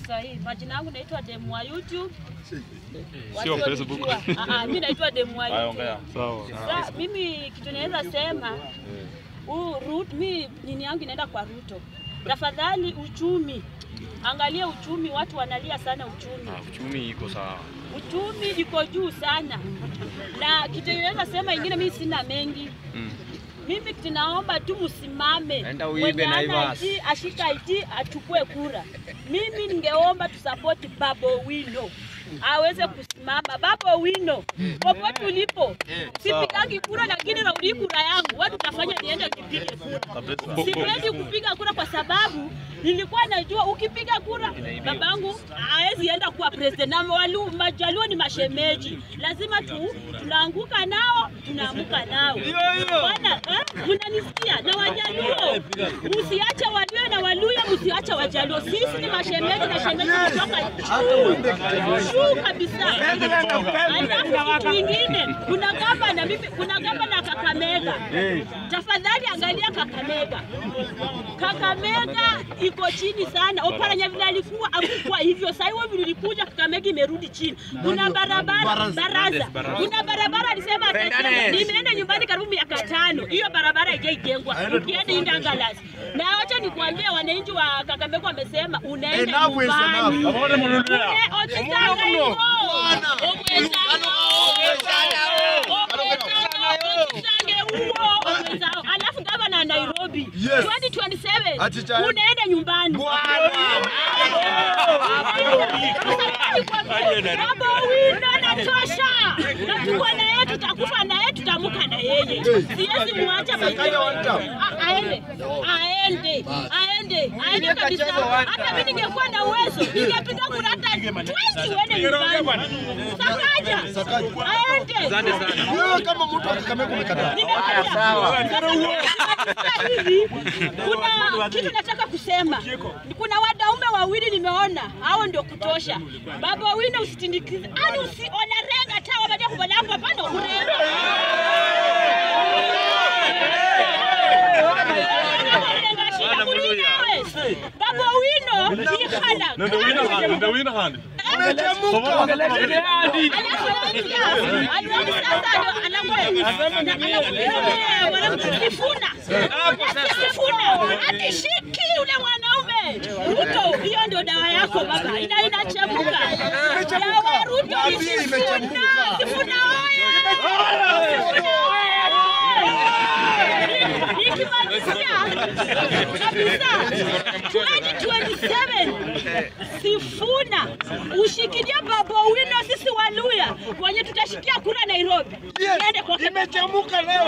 Sahihi. Majina yangu naitwa Demwa YouTube. Sio Facebook. Mimi naitwa Demwa YouTube. Sawa. Sasa mimi kitu naweza sema mimi nini yangu inaenda kwa Ruto. Tafadhali uchumi. Angalia uchumi, watu wanalia sana uchumi. Uchumi iko sawa. Uchumi iko juu sana. Na kitu naweza sema ingine mimi sina mengi. Mimi tunaomba tu msimame. Mwenye ashika IT achukue kura. Mimi ningeomba tu support Babu Owino. Aweze kusimama Babu Owino. Popote ulipo. Sipigangi kura lakini naudi kura yangu. Watu tafanya niende nipige kura. Sipendi kupiga kura kwa sababu nilikuwa najua ukipiga kura babangu hawezi enda kuwa president. Na Majaluo ni mashemeji. Lazima tunaanguka nao, tunaamuka nao. Bwana, mnanisikia? Na Wajaluo, msiache Waluo na Waluya msiache Wajaluo. Sisi ni mashemeji na shemeji kutoka juu kabisa. Alafu wengine kuna gavana Kakamega. Tafadhali angalia Kakamega. Kakamega iko chini sana. Oparanya vile alikuwa akukua hivyo. Sasa hiyo vile ilikuja Kakamega imerudi chini. Kuna barabara baraza. Kuna barabara alisema nimeenda nyumbani karibu miaka 5. Hiyo barabara haijajengwa. Ukienda Indangalas. Na acha nikwambie wananchi wa Kakamega wamesema unaenda nyumbani. Alafu gavana Nairobi 2027 unaenda nyumbani. Babu Owino anatosha. Na tuko na yeye, tutakufa na yeye, tutamuka na yeye. Siwezi muacha aende kabisa. Hata mimi ningekuwa na uwezo ningepiga kura hata 20 wende nyumbani. Sakaja aende. Wewe kama mtu Kakamega umekataa. Sawa. Hivi kuna kitu nataka kusema. Kuna wadaume wawili nimeona hao ndio kutosha. Babu Owino usitindikize. Ani usiona renga tawa baada kubalanga hapana kurenga. Babu Owino ni hala. Ndio wina handi. Atishiki ule mwanaume. Ruto, hiyo ndio dawa yako baba. Inachemuka. Dawa Ruto imechemuka. Sifuna kabisa 2027 Sifuna ushikilia Babu Owino, sisi Waluya wenye tutashikia kura Nairobi. Imechemuka leo.